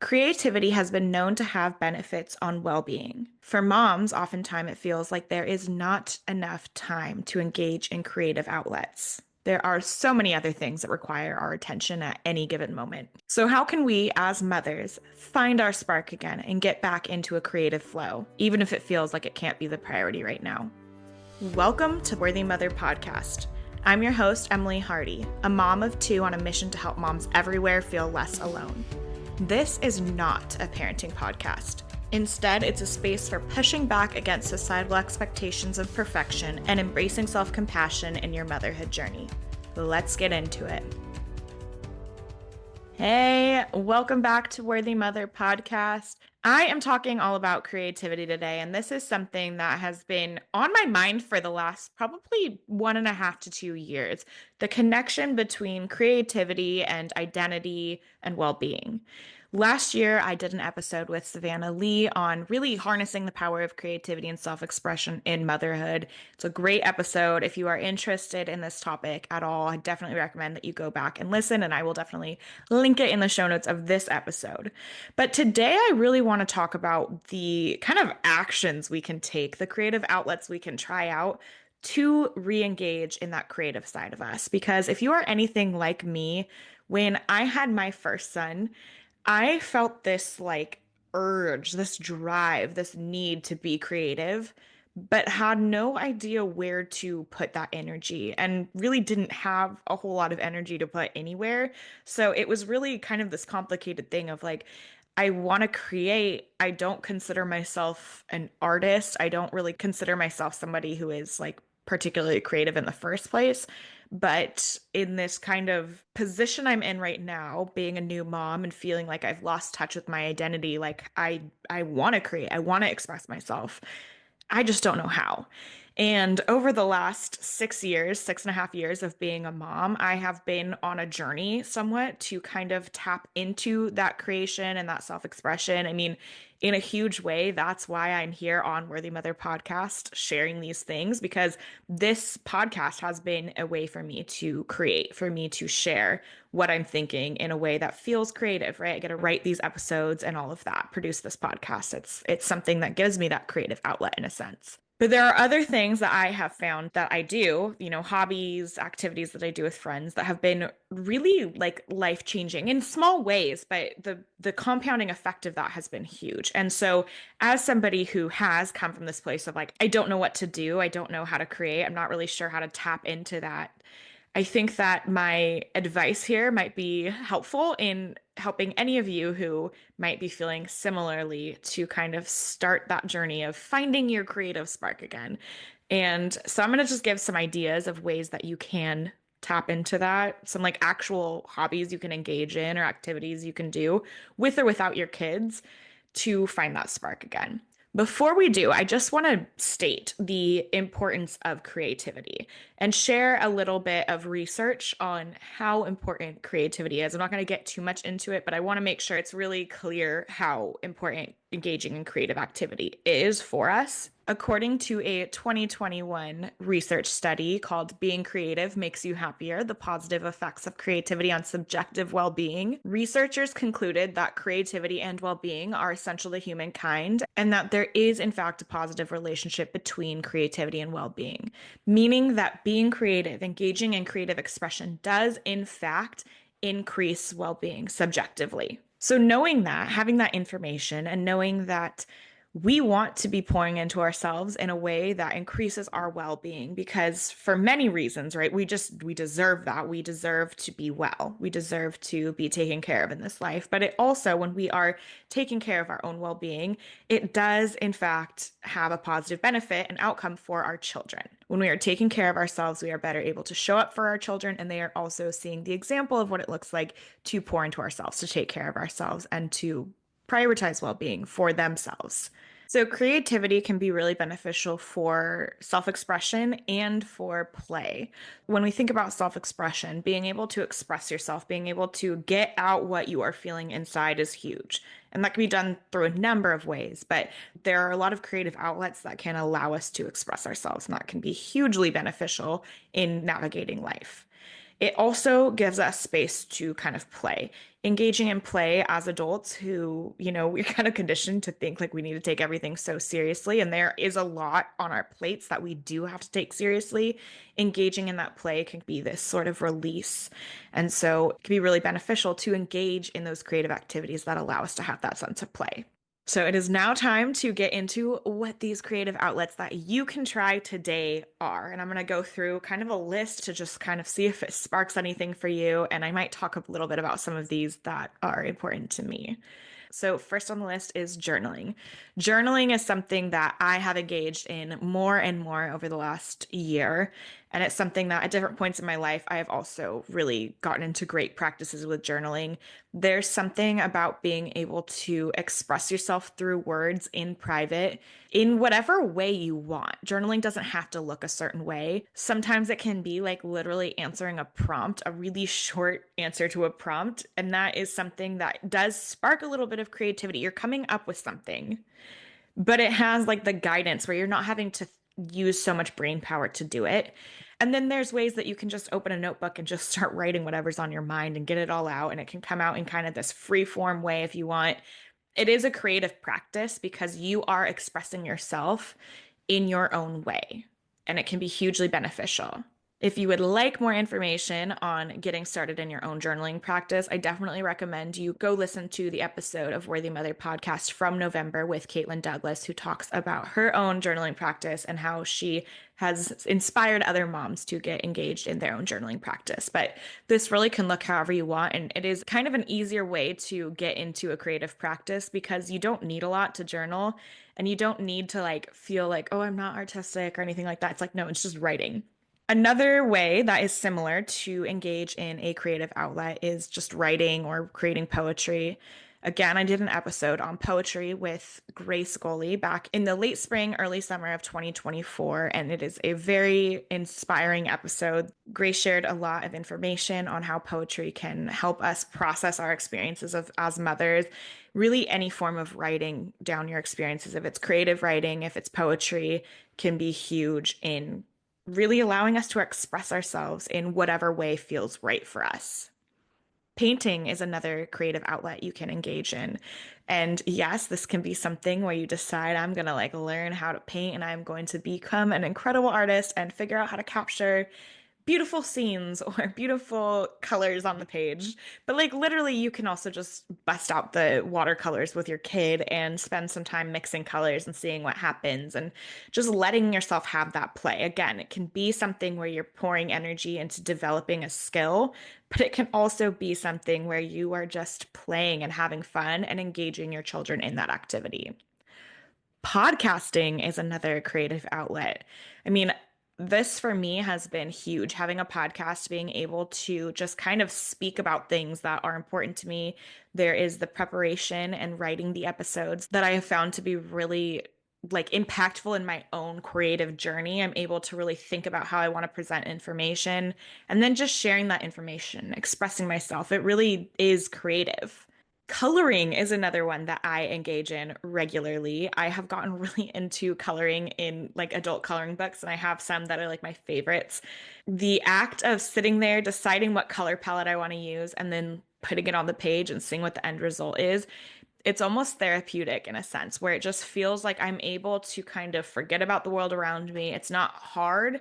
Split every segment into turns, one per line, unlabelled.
Creativity has been known to have benefits on well-being. For moms, oftentimes it feels like there is not enough time to engage in creative outlets. There are so many other things that require our attention at any given moment. So, how can we, as mothers, find our spark again and get back into a creative flow, even if it feels like it can't be the priority right now? Welcome to Worthy Mother Podcast. I'm your host, Emily Hardy, a mom of two on a mission to help moms everywhere feel less alone. This is not a parenting podcast. Instead, it's a space for pushing back against societal expectations of perfection and embracing self-compassion in your motherhood journey. Let's get into it. Hey, welcome back to Worthy Mother Podcast. I am talking all about creativity today, and this is something that has been on my mind for the last probably 1.5 to 2 years. The connection between creativity and identity and well-being. Last year, I did an episode with Savannah Lee on really harnessing the power of creativity and self-expression in motherhood. It's a great episode. If you are interested in this topic at all, I definitely recommend that you go back and listen, and I will definitely link it in the show notes of this episode. But today, I really want to talk about the kind of actions we can take, the creative outlets we can try out to re-engage in that creative side of us. Because if you are anything like me, when I had my first son, I felt this like urge, this drive, this need to be creative, but had no idea where to put that energy and really didn't have a whole lot of energy to put anywhere. So it was really kind of this complicated thing of like, I want to create. I don't consider myself an artist. I don't really consider myself somebody who is like particularly creative in the first place. But in this kind of position I'm in right now, being a new mom and feeling like I've lost touch with my identity, like I want to create, I want to express myself. I just don't know how. And over the last 6 years, 6.5 years of being a mom, I have been on a journey somewhat to kind of tap into that creation and that self-expression. I mean, in a huge way, that's why I'm here on Worthy Mother Podcast sharing these things, because this podcast has been a way for me to create, for me to share what I'm thinking in a way that feels creative, right? I get to write these episodes and all of that, produce this podcast. It's something that gives me that creative outlet in a sense. But there are other things that I have found that I do, hobbies, activities that I do with friends that have been really like life-changing in small ways, but the compounding effect of that has been huge. And so as somebody who has come from this place of like, I don't know what to do, I don't know how to create, I'm not really sure how to tap into that. I think that my advice here might be helpful in helping any of you who might be feeling similarly to kind of start that journey of finding your creative spark again. And so I'm going to just give some ideas of ways that you can tap into that, some like actual hobbies you can engage in or activities you can do with or without your kids to find that spark again. Before we do, I just want to state the importance of creativity and share a little bit of research on how important creativity is. I'm not going to get too much into it, but I want to make sure it's really clear how important engaging in creative activity is for us. According to a 2021 research study called Being Creative Makes You Happier: The Positive Effects of Creativity on Subjective Well-Being, researchers concluded that creativity and well-being are essential to humankind and that there is, in fact, a positive relationship between creativity and well-being, meaning that being creative, engaging in creative expression does, in fact, increase well-being subjectively. So knowing that, having that information, and knowing that we want to be pouring into ourselves in a way that increases our well-being, because for many reasons, right? We deserve that. We deserve to be well. We deserve to be taken care of in this life. But it also, when we are taking care of our own well-being, it does in fact have a positive benefit and outcome for our children. When we are taking care of ourselves, we are better able to show up for our children, and they are also seeing the example of what it looks like to pour into ourselves, to take care of ourselves, and to prioritize well-being for themselves. So creativity can be really beneficial for self-expression and for play. When we think about self-expression, being able to express yourself, being able to get out what you are feeling inside is huge. And that can be done through a number of ways, but there are a lot of creative outlets that can allow us to express ourselves, and that can be hugely beneficial in navigating life. It also gives us space to kind of play. Engaging in play as adults who, we're kind of conditioned to think like we need to take everything so seriously. And there is a lot on our plates that we do have to take seriously. Engaging in that play can be this sort of release. And so it can be really beneficial to engage in those creative activities that allow us to have that sense of play. So it is now time to get into what these creative outlets that you can try today are. And I'm going to go through kind of a list to just kind of see if it sparks anything for you. And I might talk a little bit about some of these that are important to me. So, first on the list is journaling. Journaling is something that I have engaged in more and more over the last year. And it's something that at different points in my life, I have also really gotten into great practices with journaling. There's something about being able to express yourself through words in private in whatever way you want. Journaling doesn't have to look a certain way. Sometimes it can be like literally answering a prompt, a really short answer to a prompt. And that is something that does spark a little bit of creativity. You're coming up with something, but it has like the guidance where you're not having to use so much brain power to do it. And then there's ways that you can just open a notebook and just start writing whatever's on your mind and get it all out. And it can come out in kind of this free form way if you want. It is a creative practice because you are expressing yourself in your own way, and it can be hugely beneficial. If you would like more information on getting started in your own journaling practice, I definitely recommend you go listen to the episode of Worthy Mother podcast from November with Caitlin Douglas, who talks about her own journaling practice and how she has inspired other moms to get engaged in their own journaling practice. But this really can look however you want, and it is kind of an easier way to get into a creative practice because you don't need a lot to journal and you don't need to like feel like, oh, I'm not artistic or anything like that. It's like, no, it's just writing. Another way that is similar to engage in a creative outlet is just writing or creating poetry. Again, I did an episode on poetry with Grace Goley back in the late spring, early summer of 2024, and it is a very inspiring episode. Grace shared a lot of information on how poetry can help us process our experiences as mothers. Really, any form of writing down your experiences, if it's creative writing, if it's poetry, can be huge in really allowing us to express ourselves in whatever way feels right for us. Painting is another creative outlet you can engage in. And yes, this can be something where you decide I'm going to like learn how to paint and I'm going to become an incredible artist and figure out how to capture beautiful scenes or beautiful colors on the page. But like literally, you can also just bust out the watercolors with your kid and spend some time mixing colors and seeing what happens and just letting yourself have that play. Again, it can be something where you're pouring energy into developing a skill, but it can also be something where you are just playing and having fun and engaging your children in that activity. Podcasting is another creative outlet. I mean, this for me has been huge. Having a podcast, being able to just kind of speak about things that are important to me. There is the preparation and writing the episodes that I have found to be really like impactful in my own creative journey. I'm able to really think about how I want to present information and then just sharing that information, expressing myself. It really is creative. Coloring is another one that I engage in regularly. I have gotten really into coloring in like adult coloring books, and I have some that are like my favorites. The act of sitting there, deciding what color palette I want to use, and then putting it on the page and seeing what the end result is, it's almost therapeutic in a sense where it just feels like I'm able to kind of forget about the world around me. It's not hard,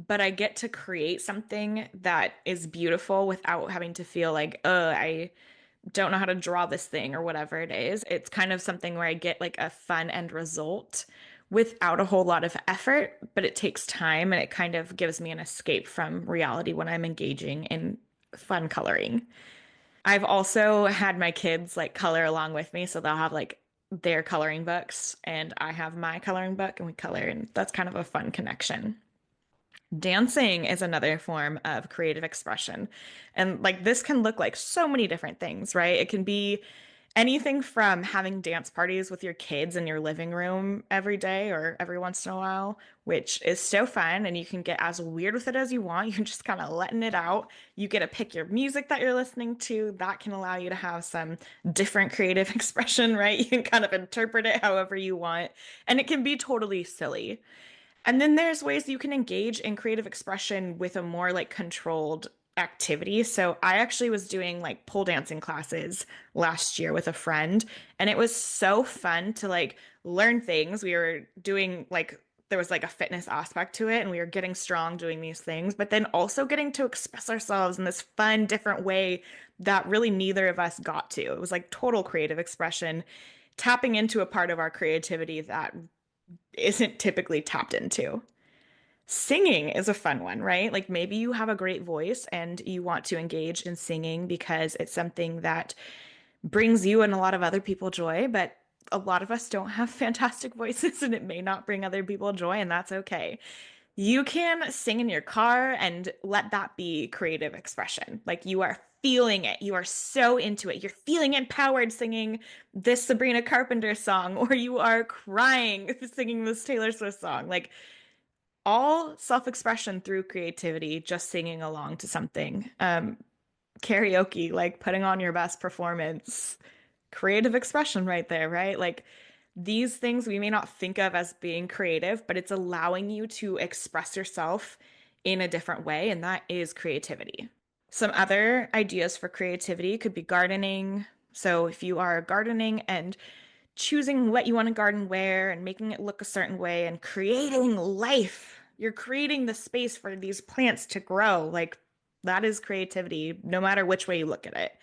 but I get to create something that is beautiful without having to feel like, I don't know how to draw this thing or whatever it is. It's kind of something where I get like a fun end result without a whole lot of effort, but it takes time and it kind of gives me an escape from reality when I'm engaging in fun coloring. I've also had my kids like color along with me, so they'll have like their coloring books and I have my coloring book and we color, and that's kind of a fun connection. Dancing is another form of creative expression. And like this can look like so many different things, right? It can be anything from having dance parties with your kids in your living room every day or every once in a while, which is so fun. And you can get as weird with it as you want. You're just kind of letting it out. You get to pick your music that you're listening to. That can allow you to have some different creative expression, right? You can kind of interpret it however you want. And it can be totally silly. And then there's ways you can engage in creative expression with a more like controlled activity. So I actually was doing like pole dancing classes last year with a friend, and it was so fun to like learn things. We were doing like there was like a fitness aspect to it, and we were getting strong doing these things, but then also getting to express ourselves in this fun, different way that really neither of us got to. It was like total creative expression, tapping into a part of our creativity that isn't typically tapped into. Singing is a fun one, right? Like maybe you have a great voice and you want to engage in singing because it's something that brings you and a lot of other people joy, but a lot of us don't have fantastic voices and it may not bring other people joy, and that's okay. You can sing in your car and let that be creative expression. Like you are feeling it. You are so into it. You're feeling empowered singing this Sabrina Carpenter song, or you are crying singing this Taylor Swift song. Like all self-expression through creativity, just singing along to something. Karaoke, like putting on your best performance, creative expression right there, right? Like these things we may not think of as being creative, but it's allowing you to express yourself in a different way, and that is creativity. Some other ideas for creativity could be gardening. So if you are gardening and choosing what you want to garden where and making it look a certain way and creating life. You're creating the space for these plants to grow. Like that is creativity, no matter which way you look at it.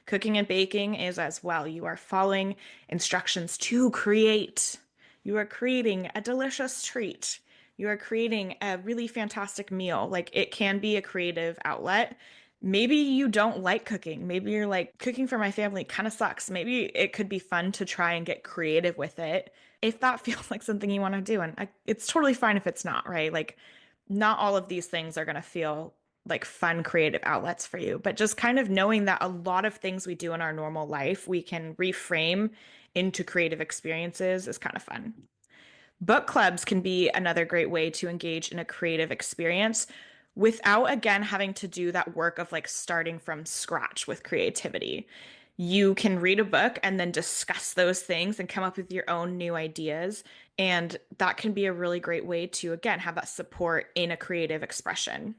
Cooking and baking is as well. You are following instructions to create. You are creating a delicious treat. You are creating a really fantastic meal. Like it can be a creative outlet. Maybe you don't like cooking. Maybe you're like, cooking for my family kind of sucks. Maybe it could be fun to try and get creative with it if that feels like something you want to do. And it's totally fine if it's not, right? Like, not all of these things are going to feel like fun, creative outlets for you. But just kind of knowing that a lot of things we do in our normal life, we can reframe into creative experiences is kind of fun. Book clubs can be another great way to engage in a creative experience without, again, having to do that work of like starting from scratch with creativity. You can read a book and then discuss those things and come up with your own new ideas. And that can be a really great way to, again, have that support in a creative expression.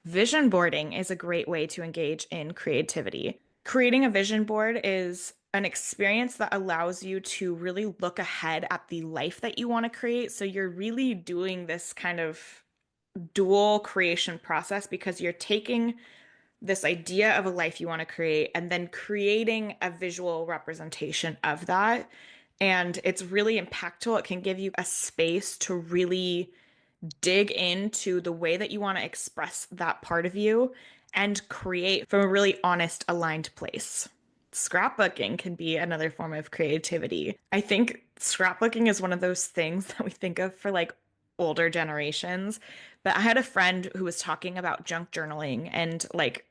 Vision boarding is a great way to engage in creativity. Creating a vision board is an experience that allows you to really look ahead at the life that you want to create. So you're really doing this kind of dual creation process because you're taking this idea of a life you want to create and then creating a visual representation of that. And it's really impactful. It can give you a space to really dig into the way that you want to express that part of you and create from a really honest, aligned place. Scrapbooking can be another form of creativity. I think scrapbooking is one of those things that we think of for like older generations. But I had a friend who was talking about junk journaling and like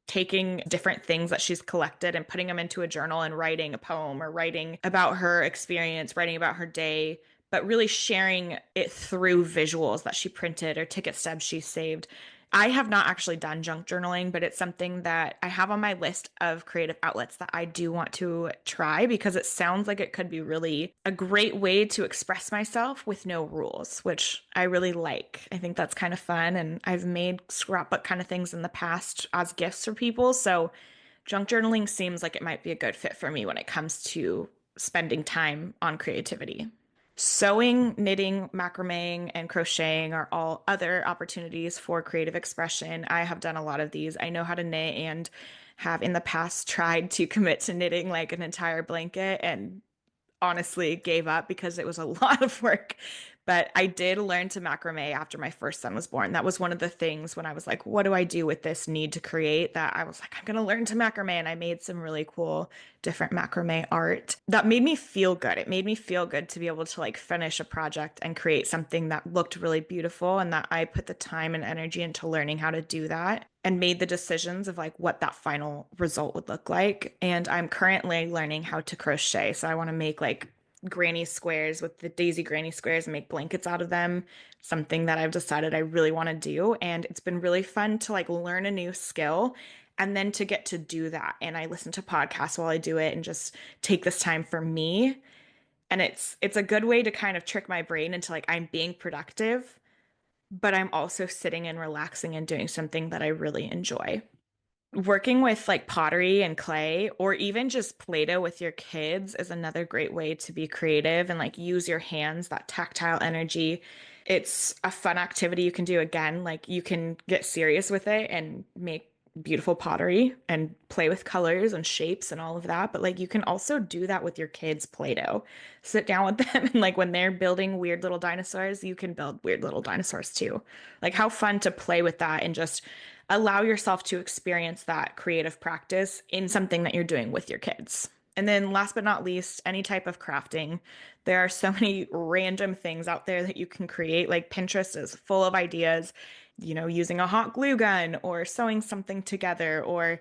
taking different things that she's collected and putting them into a journal and writing a poem or writing about her experience, writing about her day, but really sharing it through visuals that she printed or ticket stubs she saved. I have not actually done junk journaling, but it's something that I have on my list of creative outlets that I do want to try because it sounds like it could be really a great way to express myself with no rules, which I really like. I think that's kind of fun. And I've made scrapbook kind of things in the past as gifts for people. So junk journaling seems like it might be a good fit for me when it comes to spending time on creativity. Sewing, knitting, macrameing, and crocheting are all other opportunities for creative expression. I have done a lot of these. I know how to knit and have in the past tried to commit to knitting like an entire blanket and honestly gave up because it was a lot of work. But I did learn to macrame after my first son was born. That was one of the things when I was like, what do I do with this need to create? That I was like, I'm going to learn to macrame. And I made some really cool different macrame art that made me feel good. It made me feel good to be able to like finish a project and create something that looked really beautiful and that I put the time and energy into learning how to do that and made the decisions of like what that final result would look like. And I'm currently learning how to crochet. So I want to make like granny squares with the daisy granny squares and make blankets out of them. Something that I've decided I really want to do. And it's been really fun to like learn a new skill and then to get to do that. And I listen to podcasts while I do it and just take this time for me. And it's a good way to kind of trick my brain into like I'm being productive, but I'm also sitting and relaxing and doing something that I really enjoy. Working with like pottery and clay, or even just Play-Doh with your kids is another great way to be creative and like use your hands, that tactile energy. It's a fun activity you can do again. Like you can get serious with it and make beautiful pottery and play with colors and shapes and all of that. But like you can also do that with your kids' Play-Doh. Sit down with them and like when they're building weird little dinosaurs, you can build weird little dinosaurs too. Like how fun to play with that and just allow yourself to experience that creative practice in something that you're doing with your kids. And then last but not least, any type of crafting. There are so many random things out there that you can create. Like Pinterest is full of ideas, using a hot glue gun or sewing something together or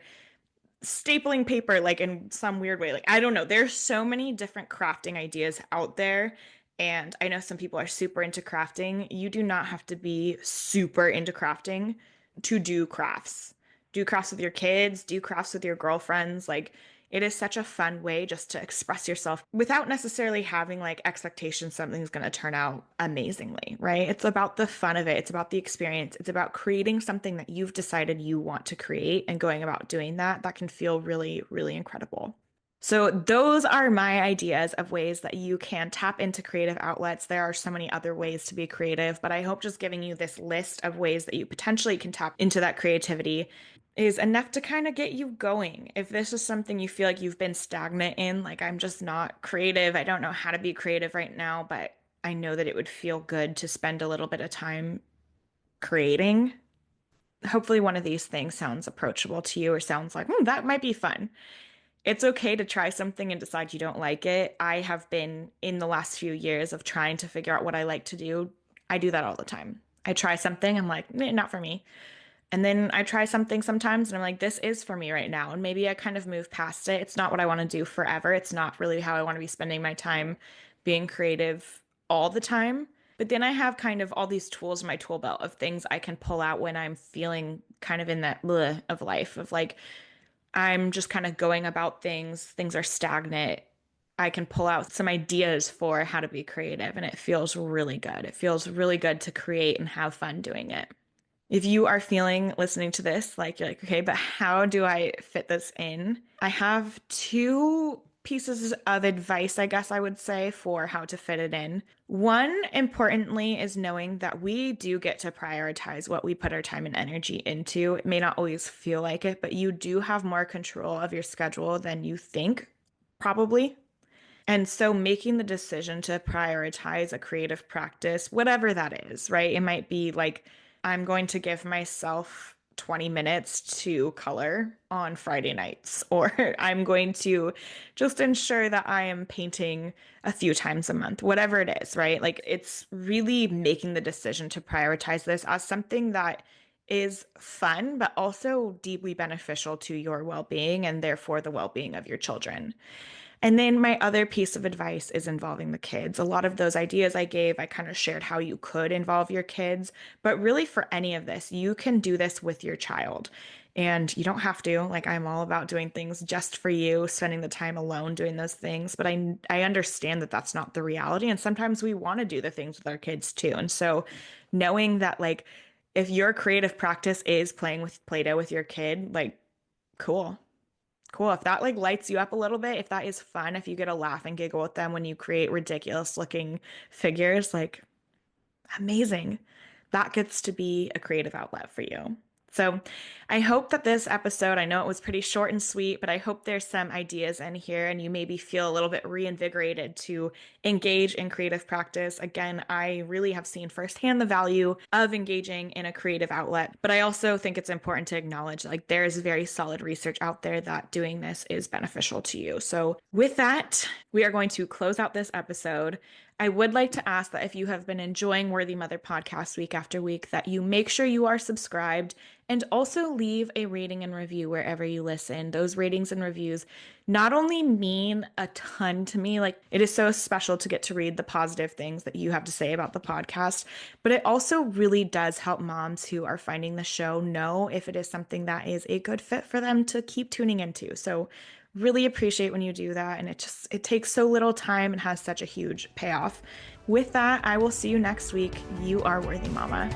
stapling paper like in some weird way. Like I don't know. There's so many different crafting ideas out there. And I know some people are super into crafting. You do not have to be super into crafting to do crafts. Do crafts with your kids, do crafts with your girlfriends. Like it is such a fun way just to express yourself without necessarily having like expectations something's going to turn out amazingly, right? It's about the fun of it. It's about the experience. It's about creating something that you've decided you want to create and going about doing that. That can feel really, really incredible. So, those are my ideas of ways that you can tap into creative outlets. There are so many other ways to be creative, but I hope just giving you this list of ways that you potentially can tap into that creativity is enough to kind of get you going. If this is something you feel like you've been stagnant in, like I'm just not creative, I don't know how to be creative right now, but I know that it would feel good to spend a little bit of time creating. Hopefully, one of these things sounds approachable to you or sounds like, that might be fun. It's okay to try something and decide you don't like it. I have been in the last few years of trying to figure out what I like to do. I do that all the time. I try something, I'm like, not for me. And then I try something sometimes and I'm like, this is for me right now. And maybe I kind of move past it. It's not what I want to do forever. It's not really how I want to be spending my time being creative all the time. But then I have kind of all these tools in my tool belt of things I can pull out when I'm feeling kind of in that bleh of life of like, I'm just kind of going about things are stagnant. I can pull out some ideas for how to be creative, and it feels really good. It feels really good to create and have fun doing it. If you are feeling listening to this, like you're like, okay, but how do I fit this in? I have two pieces of advice, I guess I would say, for how to fit it in. One, importantly, is knowing that we do get to prioritize what we put our time and energy into. It may not always feel like it, but you do have more control of your schedule than you think, probably. And so making the decision to prioritize a creative practice, whatever that is, right? It might be like, I'm going to give myself 20 minutes to color on Friday nights, or I'm going to just ensure that I am painting a few times a month, whatever it is, right? Like it's really making the decision to prioritize this as something that is fun, but also deeply beneficial to your well being and therefore the well being of your children. And then my other piece of advice is involving the kids. A lot of those ideas I gave, I kind of shared how you could involve your kids. But really, for any of this, you can do this with your child. And you don't have to. Like, I'm all about doing things just for you, spending the time alone doing those things. But I understand that that's not the reality. And sometimes we want to do the things with our kids too. And so, knowing that, like, if your creative practice is playing with Play-Doh with your kid, like, cool. Cool. If that like lights you up a little bit, if that is fun, if you get a laugh and giggle with them when you create ridiculous looking figures, like amazing. That gets to be a creative outlet for you. So I hope that this episode, I know it was pretty short and sweet, but I hope there's some ideas in here and you maybe feel a little bit reinvigorated to engage in creative practice. Again, I really have seen firsthand the value of engaging in a creative outlet, but I also think it's important to acknowledge like there is very solid research out there that doing this is beneficial to you. So with that, we are going to close out this episode. I would like to ask that if you have been enjoying Worthy Mother podcast week after week, that you make sure you are subscribed and also leave a rating and review wherever you listen. Those ratings and reviews not only mean a ton to me, like it is so special to get to read the positive things that you have to say about the podcast, but it also really does help moms who are finding the show know if it is something that is a good fit for them to keep tuning into. So really appreciate when you do that. And it takes so little time and has such a huge payoff. With that, I will see you next week. You are worthy, mama.